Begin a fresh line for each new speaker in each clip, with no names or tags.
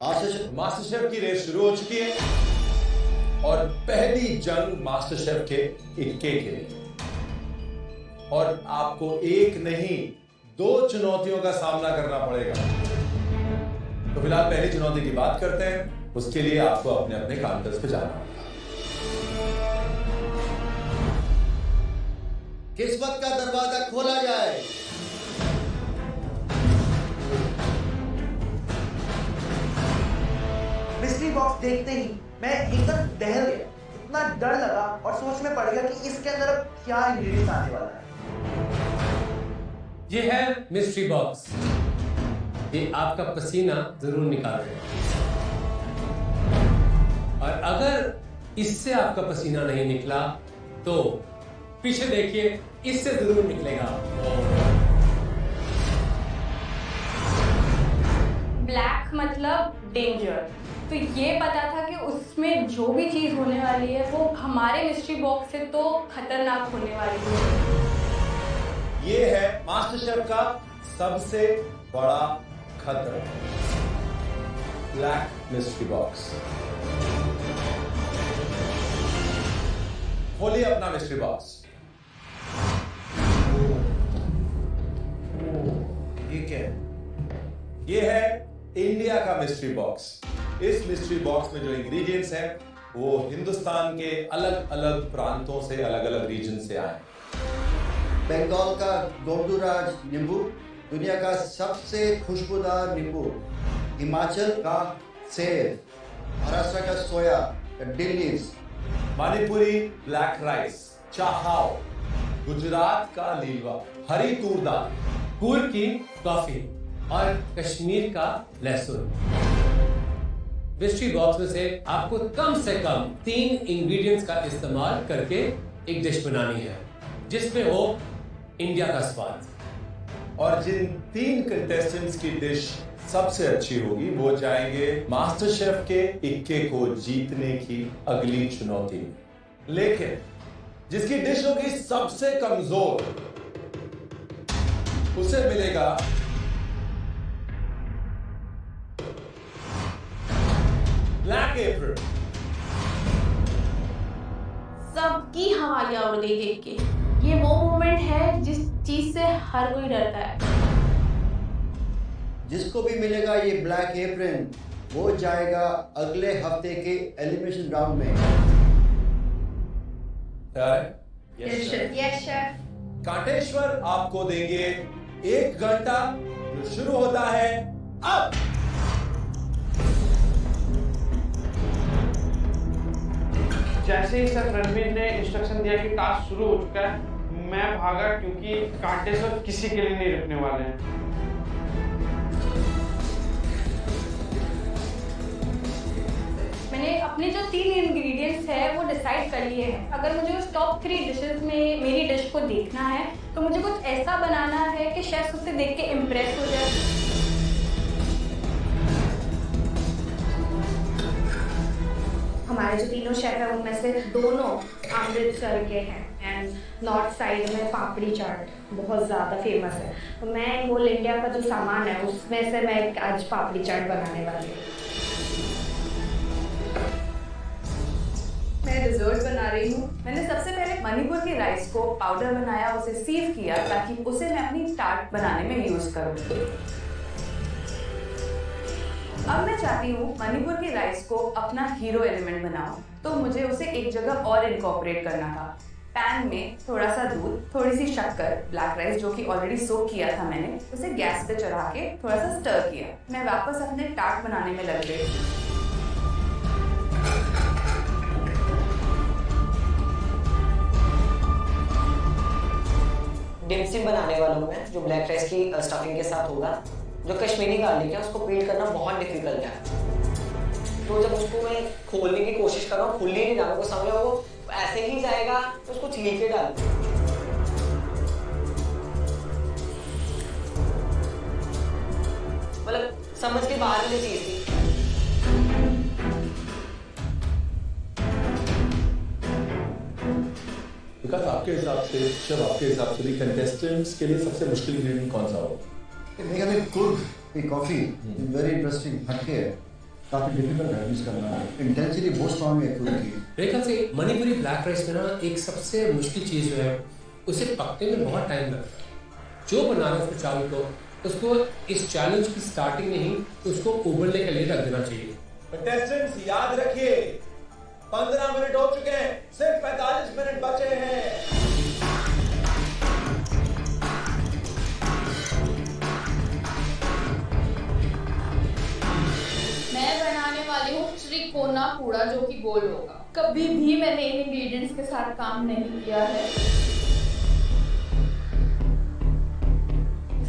Master chef की race शुरू हो चुकी है और पहली जंग मास्टर शेफ के इक्के के लिए, और आपको एक नहीं 2 चुनौतियों का सामना करना पड़ेगा। तो फिलहाल पहली चुनौती की बात करते हैं। उसके लिए आपको अपने अपने काउंटर्स पे जाना होगा।
किस्मत का दरवाजा खोला जाए।
मिस्ट्री बॉक्स देखते ही मैं एकदम दहल गया। इतना डर लगा और सोच में पड़ गया कि इसके अंदर अब क्या इंग्रेडिएंट्स आने वाला है।
ये है मिस्ट्री बॉक्स। ये आपका पसीना जरूर निकालेगा, और अगर इससे आपका पसीना नहीं निकला तो पीछे देखिए, इससे जरूर निकलेगा।
ब्लैक मतलब डेंजर। तो ये पता था कि उसमें जो भी चीज़ होने वाली है वो हमारे मिस्ट्री बॉक्स से तो खतरनाक होने वाली है।
ये है मास्टर शेफ का सबसे बड़ा खतरा, ब्लैक मिस्ट्री बॉक्स। खोलिए अपना मिस्ट्री बॉक्स। ये क्या है? ये है इंडिया का मिस्ट्री बॉक्स। इस मिस्ट्री बॉक्स में जो इंग्रेडिएंट्स हैं वो हिंदुस्तान के अलग अलग प्रांतों से, अलग अलग रीजन से आए।
बंगाल का गोंडूराज नींबू, दुनिया का सबसे खुशबूदार नींबू, हिमाचल का सेब, महाराष्ट्र का सोया, dill leaves,
Manipuri black rice, chakhao, Gujarat का लीलवा, हरी तूर दाल,
कूल की कॉफी और कश्मीर का लहसुन। मिस्ट्री बॉक्स में से आपको कम से कम 3 इंग्रेडिएंट्स का इस्तेमाल करके एक डिश बनानी है जिसमें हो इंडिया का स्वाद।
और जिन 3 कंटेस्टेंट्स की डिश सबसे अच्छी होगी वो जाएंगे मास्टर शेफ के इक्के को जीतने की अगली चुनौती में। लेकिन जिसकी डिश होगी सबसे कमजोर, उसे मिलेगा ब्लैक एप्रन।
सबकी हवाइयाँ उड़ गई देख के। ये वो मोमेंट है जिस चीज से हर कोई डरता है।
जिसको भी मिलेगा ये ब्लैक एप्रन वो जाएगा अगले हफ्ते के एलिमिनेशन राउंड में।
तैयार है?
Yes chef.
कांटेश्वर आपको देंगे 1 घंटा जो शुरू होता है अब।
जैसे ही सर रणवीर ने इंस्ट्रक्शन दिया कि टास्क शुरू हो चुका है, मैं भागा क्योंकि कांटेश्वर किसी के लिए नहीं रुकने वाले हैं।
मैंने अपने जो 3 इंग्रेडिएंट्स है वो डिसाइड कर लिए हैं। अगर मुझे उस टॉप 3 डिशेस में मेरी डिश को देखना है तो मुझे कुछ ऐसा बनाना है कि शेफ उससे देख के इम्प्रेस हो जाए। हमारे जो तीनों शेफ हैं उनमें से दोनों अमृतसर के हैं एंड नॉर्थ साइड में पापड़ी चाट बहुत ज़्यादा फेमस है। तो मैं होल इंडिया का जो सामान है उसमें से मैं आज पापड़ी चाट बनाने वाली हूँ। मैं डिजर्ट बना रही हूँ। मैंने सबसे पहले मणिपुर के राइस को पाउडर बनाया, उसे सीव किया ताकि उसे मैं अपनी टार्ट बनाने में यूज़ करूँ। अब मैं चाहती हूँ मणिपुर के राइस को अपना हीरो एलिमेंट बनाऊं, तो मुझे उसे एक जगह और इनकॉर्पोरेट करना था। पैन में थोड़ा सा दूध, थोड़ी सी शक्कर, ब्लैक राइस जो कि ऑलरेडी सोक किया था मैंने, उसे गैस पे चढ़ा के थोड़ा सा स्टर किया। मैं वापस अपने टार्ट बनाने में लग गई।
डिमसिम बनाने वाला हूँ मैं, जो ब्लैक राइस की स्टफिंग के साथ होगा। जो कश्मीरी गार्लिक है उसको पील करना बहुत डिफिकल्ट है, तो जब उसको मैं खोलने की कोशिश कर रहा हूँ, खुल ही नहीं रहा, को समझ वो ऐसे ही जाएगा, तो उसको छील के डाल। मतलब समझ के बाहर की चीज थी।
विकास, आपके हिसाब से, शब आपके हिसाब से भी कंटेस्टेंट्स के लिए सबसे मुश्किल इंग्रेडिएंट कौन सा होगा?
Make a good coffee, very interesting हटके है। काफ़ी डिफिकल्ट है मिस करना, इंटेंसिटी बहुत स्ट्रॉन्ग है फूड की।
मेरे ख्याल से मणिपुरी ब्लैक राइस में ना एक सबसे मुश्किल चीज़ जो है उसे पकने में बहुत टाइम लगता है। जो बना रहा है उसको चावल को, उसको इस चैलेंज की स्टार्टिंग में ही उसको उबलने के लिए रख देना चाहिए।
कंटेस्टेंट्स याद रखिए 15 मिनट हो चुके हैं, सिर्फ 45 मिनट बचे हैं।
मैं बनाने वाली हूँ त्रिकोना पूड़ा जो कि गोल होगा। कभी भी मैंने इन इंग्रेडिएंट्स के साथ काम नहीं किया है।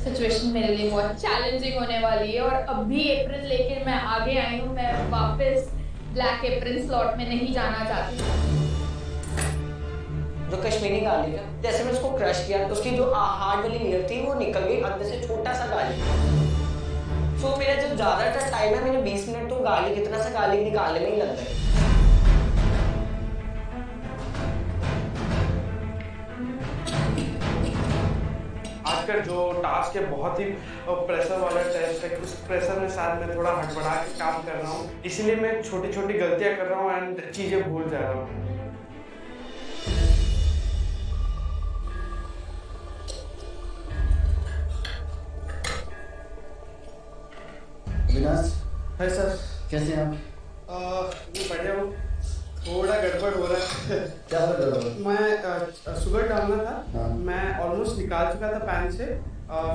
सिचुएशन मेरे लिए बहुत चैलेंजिंग होने वाली है और अभी एप्रन लेकर मैं आगे आई हूँ। मैं वापस ब्लैक एप्रन स्लॉट में नहीं जाना चाहती।
जो कश्मीरी गार्लिक है, जैसे मैंने उसको क्रश किया तो उसकी जो हार्ड वाली लेयर थी वो निकल गई, अंदर से छोटा सा गार्लिक। तो मेरा जो ज़्यादातर टाइम है, मैंने 20 मिनट तो गार्लिक, इतना सा गार्लिक निकालने में ही लग गए।
आज का जो टास्क है बहुत ही प्रेशर वाला टेस्ट है। उस प्रेशर में शायद मैं थोड़ा हड़बड़ा के काम कर रहा हूँ, इसलिए मैं छोटी छोटी गलतियाँ कर रहा हूँ एंड चीज़ें भूल जा रहा हूँ।
विनाश,
है सर।
कैसे हैं आप?
मैं बढ़िया हूँ, थोड़ा गड़बड़ हो रहा है।
क्या हो रहा है?
मैं शुगर डालना था,
हाँ।
मैं ऑलमोस्ट निकाल चुका था पैन से,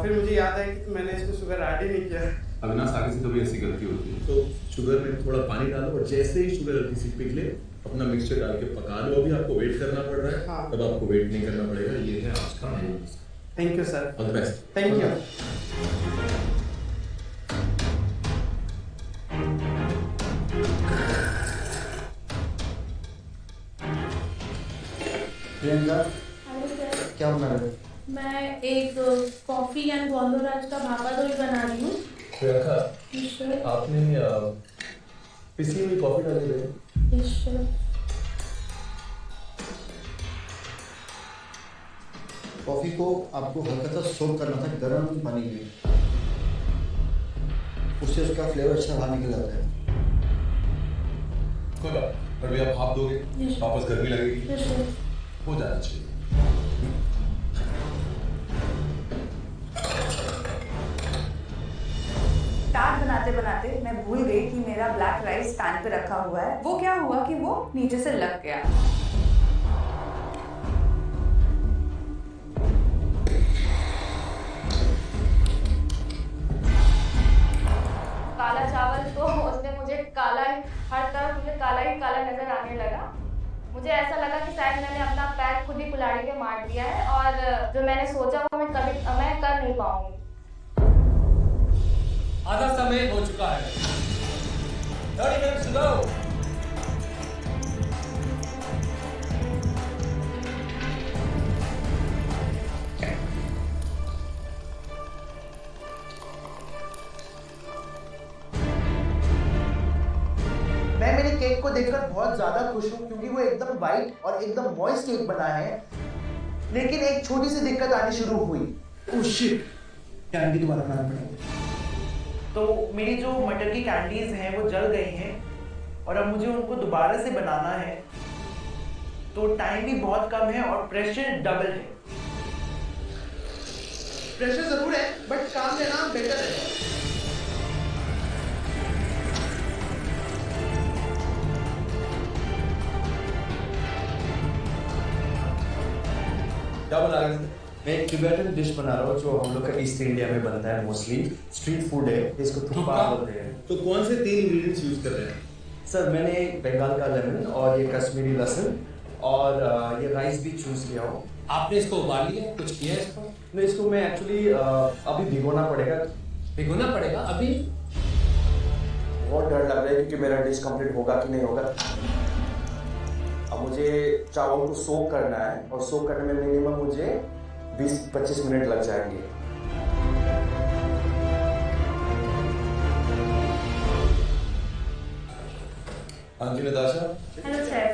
फिर मुझे याद आया कि मैंने इसमें शुगर ऐड ही नहीं किया।
अविनाश, आगे से कभी ऐसी गलती होती है
तो शुगर में थोड़ा पानी डालो और जैसे ही शुगर हल्की सी पिघले अपना मिक्सचर डाल के पका लो। अभी आपको वेट करना पड़ रहा है,
हाँ।
तब आपको वेट नहीं करना पड़ेगा। ये है आज का मेनू।
Thank you sir.
All the best.
Thank you.
Priyanka,
hello sir,
क्या बना रहे हो?
मैं एक कॉफी एंड गोंदराज का भापा दही बना रही हूँ।
Priyanka,
yes sir.
आपने पिसी हुई कॉफी डाली है?
Yes sir.
कॉफी को आपको हल्का सा सोक करना था गर्म पानी में, उससे उसका फ्लेवर अच्छा बाहर निकल जाता है।
कोई बात, पर भी आप भाप दोगे,
Yes.
वापस गर्मी लगेगी,
यस सर।
हो जाना चाहिए।
टार्ट बनाते बनाते मैं भूल गई कि मेरा ब्लैक राइस पैन पे रखा हुआ है। वो क्या हुआ कि वो नीचे से लग गया। काला चावल तो उसने मुझे काला ही, हर तरफ मुझे काला ही काला नजर आने लगा। मुझे ऐसा लगा कि शायद मैंने अपना पैर खुद ही कुल्हाड़ी पे मार दिया है और जो मैंने सोचा वो मैं कर नहीं पाऊंगी।
आधा समय हो चुका है।
30 minutes to go.
मैं मेरे केक को देखकर बहुत ज्यादा खुश हूँ क्योंकि वो एकदम वाइट और एकदम मॉइस्ट केक बना है। लेकिन एक छोटी सी दिक्कत आनी शुरू हुई। ओह शिट, कैंडी दोबारा बनाना पड़ेगा। तो मेरी जो मटर की कैंडीज हैं वो जल गई हैं और अब मुझे उनको दोबारा से बनाना है। तो टाइम भी बहुत कम है और प्रेशर डबल है। प्रेशर जरूर है बट काम लेना बेटर है।
क्या बना रहे हैं?
मैं एक टिबेटन डिश बना रहा हूँ जो हम लोग का ईस्ट इंडिया में बनता है, मोस्टली स्ट्रीट फूड है, इसको थुप्पा बोलते हैं।
तो कौन से 3 इंग्रेडिएंट्स यूज कर रहे हैं?
सर मैंने बंगाल का लेमन और ये कश्मीरी लहसुन और ये राइस भी चूज किया हूँ।
आपने इसको उबाल लिया, कुछ किया है इसको?
नहीं, इसको मैं एक्चुअली अभी भिगोना पड़ेगा।
भिगोना पड़ेगा अभी?
बहुत डर लग रहा है क्योंकि मेरा डिश कंप्लीट होगा कि नहीं होगा। अब मुझे चावल को सोक करना है और सोक करने में मिनिमम मुझे 20-25 मिनट लग जाएंगे।
हाँ जी नताशा,
हेलो शेफ।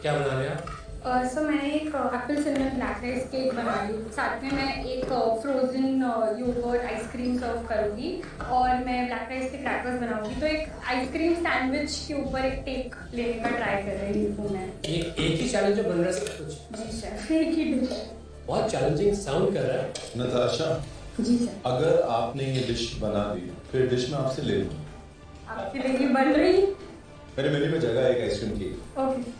क्या बना रहे हैं आप?
सो मैंने एक Apple cinnamon black rice cake बना ली, साथ में मैं एक फ्रोज़न योगर्ट आइसक्रीम सर्व करूँगी और मैं ब्लैक राइस के क्रैकर्स बनाऊँगी। तो एक आइसक्रीम सैंडविच के ऊपर एक टेक लेने का ट्राई कर रही हूँ मैं।
एक ही चैलेंज जो बन रहा है सब कुछ?
जी सर, एक ही डिश है।
बहुत चैलेंजिंग साउंड कर रहा है।
नताशा,
जी सर।
अगर आपने ये डिश बना दी फिर डिश में आपसे ले लूँ।
आपके लिए भी बन रही?
मेरे मेन्यू में जगह है एक आइसक्रीम की।
ओके।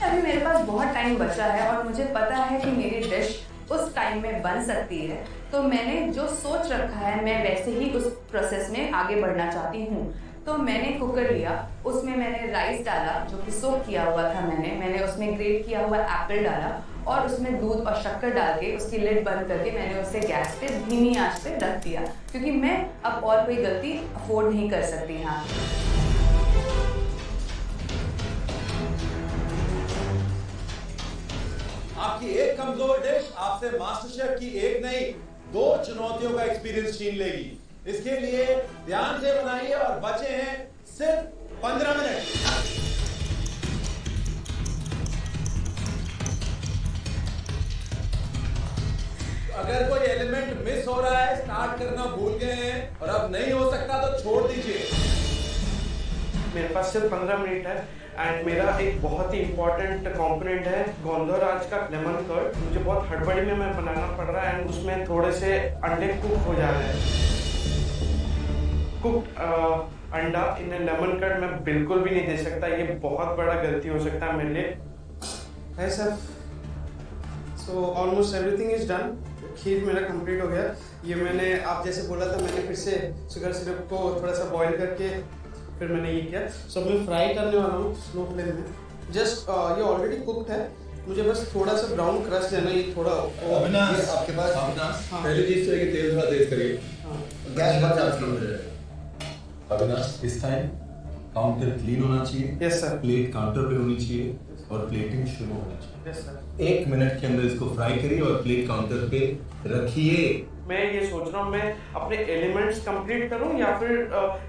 अभी मेरे पास बहुत टाइम बचा है और मुझे पता है कि मेरी डिश उस टाइम में बन सकती है, तो मैंने जो सोच रखा है मैं वैसे ही उस प्रोसेस में आगे बढ़ना चाहती हूँ। तो मैंने कुकर लिया, उसमें मैंने राइस डाला जो कि सोक किया हुआ था, मैंने उसमें ग्रेट किया हुआ एप्पल डाला और उसमें दूध और शक्कर डाल के उसकी लिड बंद करके मैंने उसे गैस पे धीमी आंच पे रख दिया, क्योंकि मैं अब और कोई गलती अफोर्ड नहीं कर सकती। हाँ,
आपकी एक कमजोर डिश आपसे मास्टर शेफ की एक नहीं 2 चुनौतियों का एक्सपीरियंस छीन लेगी। इसके लिए ध्यान से बनाइए और बचे हैं सिर्फ 15 मिनट। अगर कोई एलिमेंट मिस हो रहा है, स्टार्ट करना भूल गए हैं और अब नहीं हो सकता तो छोड़ दीजिए।
मेरे पास सिर्फ 15 मिनट है एंड मेरा एक बहुत ही इंपॉर्टेंट कंपोनेंट है गोंधराज का लेमन कर्ड। मुझे बहुत हड़बड़ी में मैं बनाना पड़ रहा है एंड उसमें थोड़े से अंडे कुक हो जा रहे हैं। कुक अंडा इन लेमन कर्ड मैं बिल्कुल भी नहीं दे सकता, ये बहुत बड़ा गलती हो सकता है मेरे लिए। है sir, so almost everything is done. Kheer मेरा कंप्लीट हो गया। ये मैंने आप जैसे बोला था, मैंने फिर से शुगर सिरप को थोड़ा सा बॉईल करके फिर मैंने ये किया। सो मैं फ्राई करने वाला हूँ स्लो फ्लेम में। जस्ट ये ऑलरेडी कुक्ड है, मुझे बस थोड़ा सा ब्राउन क्रस्ट देना। ये थोड़ा
अविनाश, आपके पास
अविनाश,
हाँ।
पहली चीज तो है कि तेल थोड़ा तेज करिए।
हाँ।
गैस बहुत ज्यादा स्लो हो जाएगा।
अविनाश, इस टाइम काउंटर क्लीन होना चाहिए।
Yes sir.
प्लेट काउंटर पे होनी चाहिए और प्लेटिंग शुरू होनी चाहिए।
Yes sir.
1 मिनट के अंदर इसको फ्राई करिए और प्लेट काउंटर पे रखिए।
मैं ये सोच रहा हूँ मैं अपने एलिमेंट्स कंप्लीट करूँ या फिर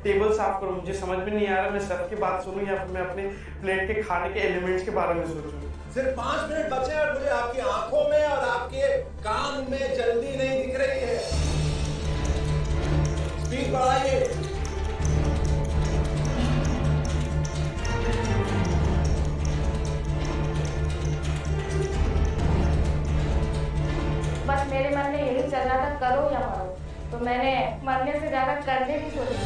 टेबल साफ करूँ, मुझे समझ में नहीं आ रहा। मैं सब की बात सुनूँ या फिर मैं अपने प्लेट के खाने के एलिमेंट्स के बारे में सोचूँ।
सिर्फ 5 मिनट बचे हैं और मुझे आपकी आंखों में और आपके कान में जल्दी नहीं दिख रही है। स्पीड बढ़ाइए।
बस मेरे मन में यही चल रहा था, करो या मरो। तो मैंने मरने से ज्यादा करने की सोची।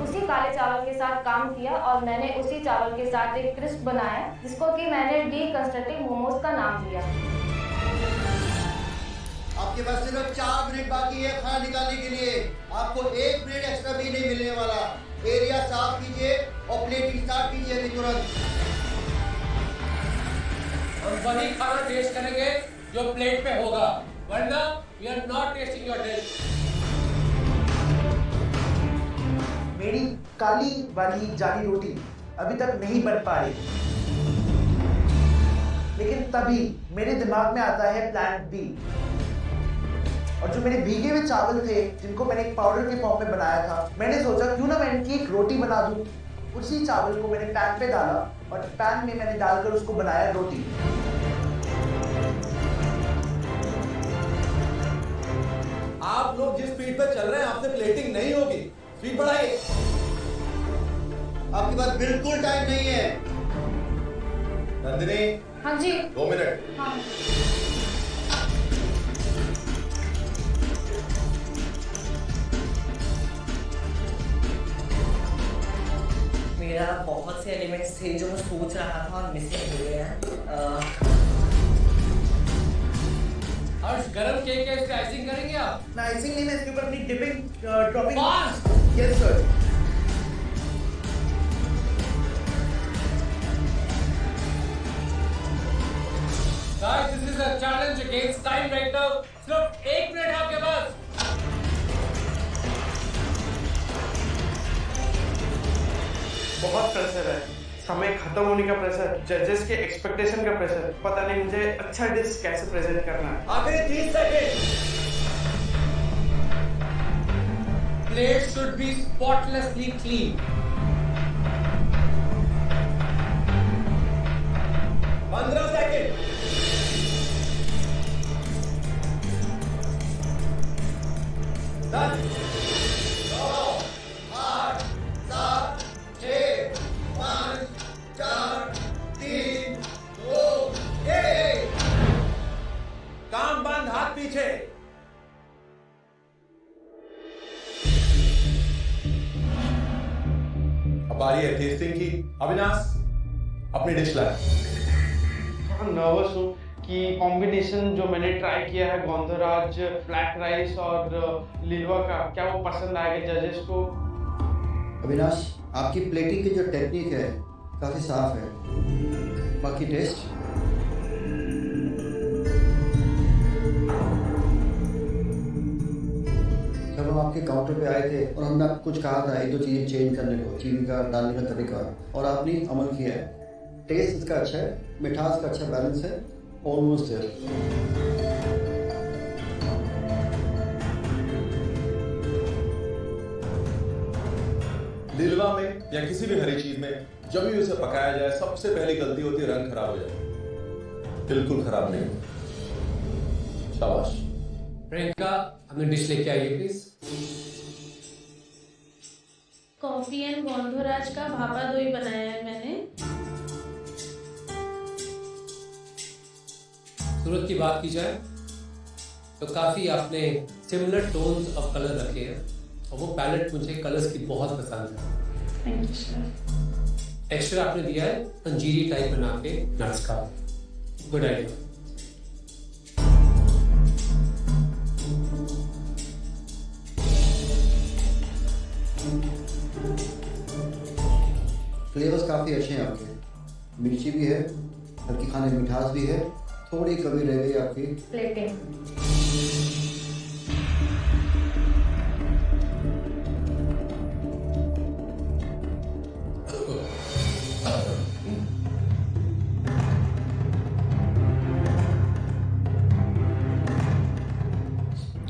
उसी काले चावल के साथ काम किया और मैंने उसी चावल के साथ एक क्रिस्प बनाया जिसको कि मैंने डीकंस्ट्रक्टिव मोमोज का नाम दिया।
आपके पास सिर्फ 4 मिनट बाकी है खाना निकालने के लिए। आपको 1 मिनट एक्स्ट्रा भी नहीं मिलने वाला। एरिया साफ कीजिए और प्लेटिंग स्टार्ट कीजिए अभी तुरंत।
और वही खाना टेस्ट करेंगे जो प्लेट पे होगा, वरना we are not testing your dish.
मेरी काली वाली जाली रोटी अभी तक नहीं बन पा रही, लेकिन तभी मेरे दिमाग में आता है प्लान बी। और जो मेरे भीगे हुए चावल थे जिनको मैंने एक पाउडर के फॉर्म में बनाया था, मैंने सोचा क्यों ना मैं इनकी एक रोटी बना दूं। उसी चावल को मैंने पैन पे डाला और पैन में मैंने डालकर उसको बनाया रोटी।
आप लोग जिस स्पीड पे चल रहे हैं आपसे प्लेटिंग नहीं होगी। स्पीड बढ़ाइए।
आपके पास बिल्कुल टाइम नहीं है।
नंदिनी,
हाँ जी।
2 मिनट।
हाँ।
मेरा बहुत से एलिमेंट्स थे जो मैं सोच रहा था और मिसिंग हो गए हैं।
हर्ष, गरम केक है, इसकी आइसिंग करेंगे आप?
मैं आइसिंग नहीं, मैं इसके ऊपर अपनी dipping dropping.
Fast.
Yes sir.
Guys, this is a challenge against time right now. सिर्फ 1 मिनट आपके पास।
बहुत प्रेशर है, समय खत्म होने का प्रेशर, जजेस के एक्सपेक्टेशन का प्रेशर। पता नहीं मुझे अच्छा डिश कैसे प्रेजेंट करना है।
आखिरी 30 second.
plate should be spotlessly clean.
15 second. Done. 9, 8, 7, 6, 5, 4, 3, 2, 1। काम बंद, हाथ पीछे। अब बारी है टेस्टिंग की। अविनाश, अपनी डिश लाए।
नर्वस हूँ कि कॉम्बिनेशन जो मैंने ट्राई किया है गोंधराज ब्लैक राइस और लिलवा का, क्या वो पसंद आएगा जजेस को?
अविनाश, आपकी प्लेटिंग की जो टेक्निक है काफ़ी साफ है, बाकी टेस्ट? जब हम आपके काउंटर पे आए थे और हमने आपको कुछ कहा था एक दो चीज़ें चेंज करने को, चीनी का डालने का तरीका, और आपने अमल किया है। टेस्ट इसका अच्छा है, मिठास का अच्छा बैलेंस है, ऑलमोस्ट है।
लिलवा में या किसी भी हरी चीज में जब भी उसे पकाया जाए सबसे पहली गलती होती है रंग खराब हो जाए। बिल्कुल खराब नहीं। शाबाश।
प्रियंका, अपनी डिश लेके आइए प्लीज।
कॉफी एंड गोंधराज का भापा दही बनाया है मैंने।
सूरत की बात की जाए तो काफी आपने सिमिलर टोन्स ऑफ कलर रखे हैं और वो पैलेट मुझे कलर्स की बहुत पसंद है।
Thank you sir.
टेक्सचर आपने दिया है पंजीरी टाइप बना के नट्स का। Good idea.
फ्लेवर्स काफ़ी अच्छे हैं आपके, मिर्ची भी है, हल्की खाने में मिठास भी है, थोड़ी कमी रह गई आपकी
प्लेटिंग।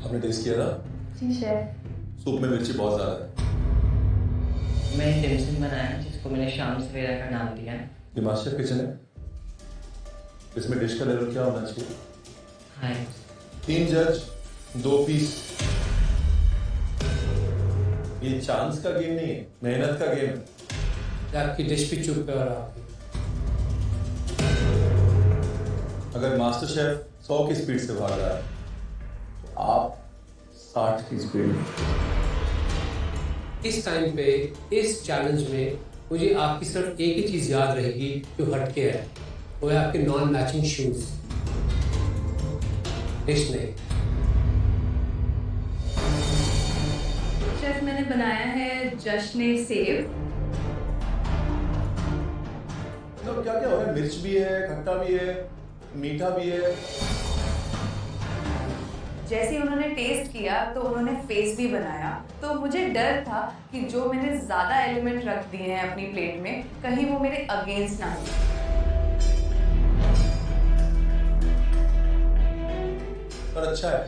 आपने टेस्ट किया था?
जी शेफ।
सूप में मिर्ची बहुत ज्यादा है।
मैं टिमसन बनाया जिसको मैंने शाम सवेरा का नाम दिया है।
ये मास्टर किचन है, इसमें डिश का लेवल क्या होना चाहिए?
हाय।
3 जज, 2 पीस। ये चांस का गेम नहीं है, मेहनत का गेम है।
आपकी डिश भी चुप है और आपकी।
अगर मास्टर शेफ 100 की स्पीड से भाग रहा है तो आप 60 की स्पीड में।
इस टाइम पे इस चैलेंज में मुझे आपकी सिर्फ एक ही चीज याद रहेगी जो हटके है, वो है आपके नॉन मैचिंग शूज। डिश नहीं।
शेफ, मैंने बनाया है जश्न सेव।
मतलब क्या क्या हो रहा है? मिर्च भी है, खट्टा भी है, मीठा भी है।
जैसे ही उन्होंने टेस्ट किया तो उन्होंने फेस भी बनाया, तो मुझे डर था कि जो मैंने ज़्यादा एलिमेंट रख दिए हैं अपनी प्लेट में कहीं वो मेरे अगेंस्ट ना हो।
पर अच्छा है,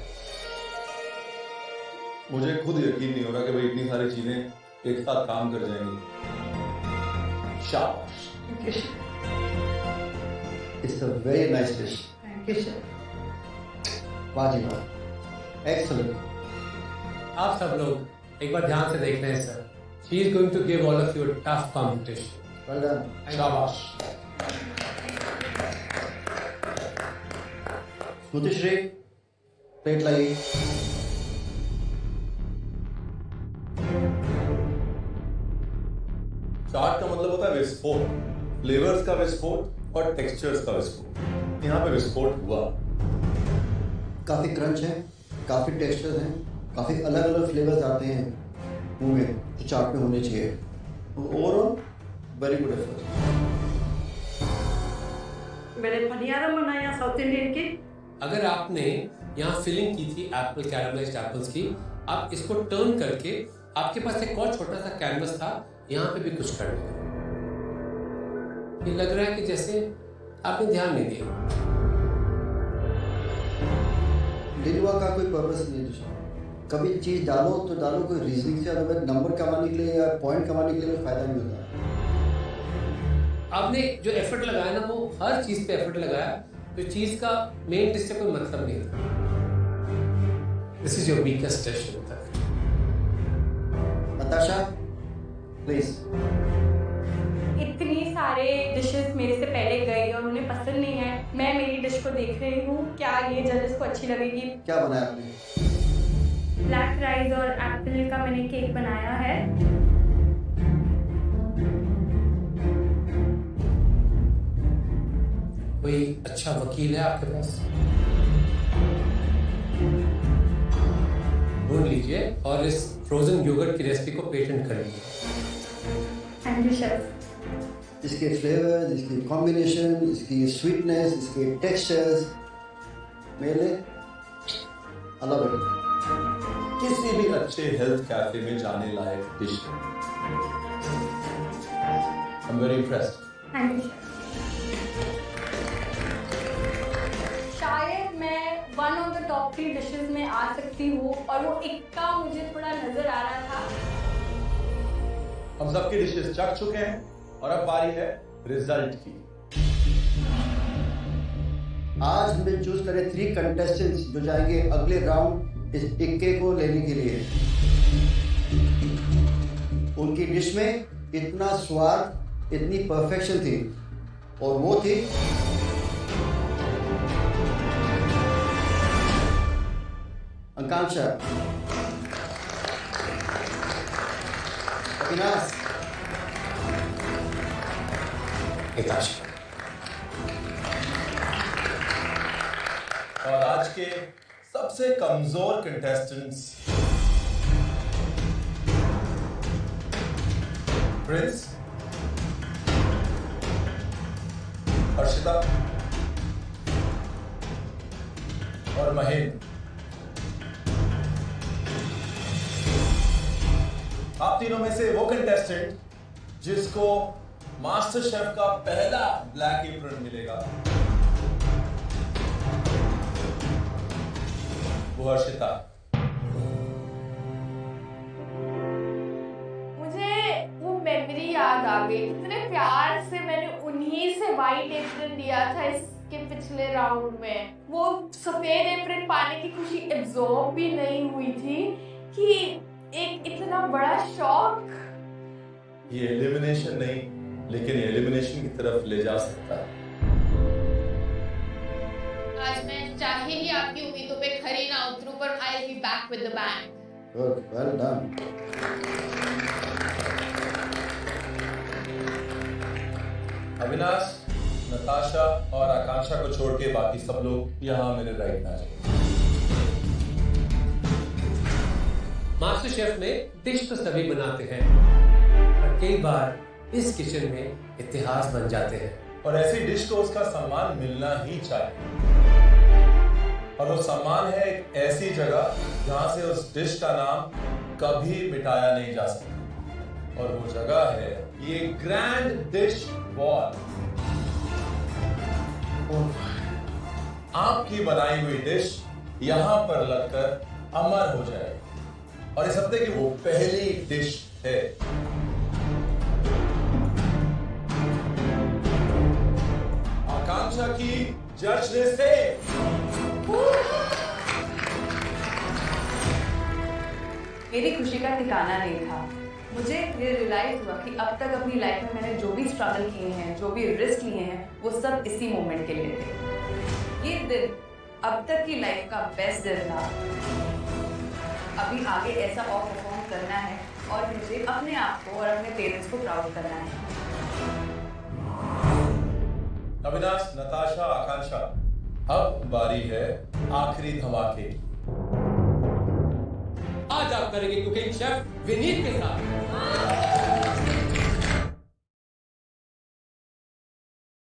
मुझे खुद यकीन नहीं हो रहा कि भाई इतनी सारी चीजें एक साथ काम कर जाएंगी। शाबाश।
It's a very nice dish.
Thank you chef.
वाजिब, एक्सीलेंट।
आप सब लोग एक बार ध्यान से देख रहे हैं sir. She is going to give all of you a tough competition.
Well done.
शाबाश।
स्मृतिश्री, प्लेट लाइए।
चाट का मतलब होता है विस्फोट, फ्लेवर्स का विस्फोट और टेक्सचर्स का विस्फोट। यहाँ पे विस्फोट हुआ।
काफ़ी क्रंच है, काफ़ी टेक्सचर्स हैं, काफ़ी अलग अलग फ्लेवर्स आते हैं मुंह में जो चाट में होने चाहिए। Overall very good effort.
मैंने पनियारम बनाया साउथ इंडियन की।
अगर आपने यहाँ फिलिंग की थी एप्पल कैरामलाइज्ड एप्पल्स की, आप इसको टर्न करके आपके पास एक और छोटा सा कैनवस था, यहाँ पे भी कुछ कर दिया। ये लग रहा है कि जैसे आपने ध्यान नहीं दिया।
लिलवा का कोई पर्पस नहीं है, कभी चीज़ डालो तो डालो कोई रीजनिंग से, अदरवाइज नंबर कमाने के लिए या पॉइंट कमाने के लिए कोई फायदा नहीं होता।
आपने जो एफर्ट लगाया ना, वो हर चीज पे एफर्ट लगाया, तो चीज का मेन डिश से कोई मतलब नहीं था। This is your weakest dish होता है।
नताशा प्लीज।
इतनी सारे डिशेस मेरे से पहले गए और उन्हें पसंद नहीं है। मैं मेरी डिश को देख रही हूँ, क्या ये जजेस को अच्छी लगेगी।
क्या बनाया आपने?
ब्लैक राइस और एप्पल का मैंने केक बनाया है।
कोई अच्छा वकील है आपके पास? ढूंढ लीजिए और इस फ्रोजन योगर्ट की रेसिपी को पेटेंट कर लीजिए।
Thank you chef.
इसके फ्लेवर, इसकी कॉम्बिनेशन, इसकी स्वीटनेस, इसके टेक्सचर्स मेरे लिए अलग है।
किसी भी अच्छे हेल्थ कैफे में जाने लायक डिश है। I am very impressed.
Thank you. शायद मैं one of the top 3 dishes में आ सकती हूँ और वो इक्का मुझे थोड़ा नजर आ रहा था।
हम सबकी डिशेस चख चुके हैं और अब बारी है रिजल्ट की।
आज हमने चूज करे 3 कंटेस्टेंट्स जो जाएंगे अगले राउंड इस इक्के को लेने के लिए। उनकी डिश में इतना स्वाद, इतनी परफेक्शन थी और वो थी आकांक्षा, अविनाश,
हिताशी।
और आज के सबसे कमजोर कंटेस्टेंट्स प्रिंस, हर्षिता और महेंद्र। आप तीनों में से वो कंटेस्टेंट जिसको मास्टर शेफ का पहला ब्लैक एप्रन मिलेगा वो हर्षिता।
मुझे वो मेमोरी याद आ गई, कितने प्यार से मैंने उन्हीं से वाइट एप्रन लिया था इसके पिछले राउंड में। वो सफेद एप्रन पाने की खुशी एब्जॉर्ब भी नहीं हुई थी कि एक इतना बड़ा शॉक।
ये एलिमिनेशन नहीं, लेकिन एलिमिनेशन की तरफ ले जा सकता है।
आज मैं चाहे ही आपकी उम्मीदों पे खरी ना उतरूं, पर I will be back with the bang.
Good, well done.
Avinash, Natasha और आकांक्षा को छोड़ के बाकी सब लोग यहाँ मेरे राइट में आ जाए।
मास्टर शेफ में डिश तो सभी बनाते हैं, पर कई बार इस किचन में इतिहास बन जाते हैं।
और ऐसी डिश को उसका सम्मान मिलना ही चाहिए। और वो सम्मान है एक ऐसी जगह जहां से उस डिश का नाम कभी मिटाया नहीं जा सकता। और वो जगह है ये ग्रैंड डिश वॉल। आपकी बनाई हुई डिश यहां पर लगकर अमर हो जाएगी। और इस हफ्ते की वो पहली डिश है आकांक्षा की जज ने से
मेरी खुशी का ठिकाना नहीं था। मुझे ये रियलाइज हुआ कि अब तक अपनी लाइफ में मैंने जो भी स्ट्रगल किए हैं, जो भी रिस्क लिए हैं, वो सब इसी मोमेंट के लिए थे। ये दिन अब तक की लाइफ का बेस्ट दिन था। अभी आगे ऐसा और परफॉर्म करना है और मुझे अपने आप को और अपने पेरेंट्स को प्राउड करना है।
अविनाश, नताशा, आकांक्षा, अब बारी है आखिरी धमाके।
आज आप करेंगे कुकिंग शेफ विनीत के साथ।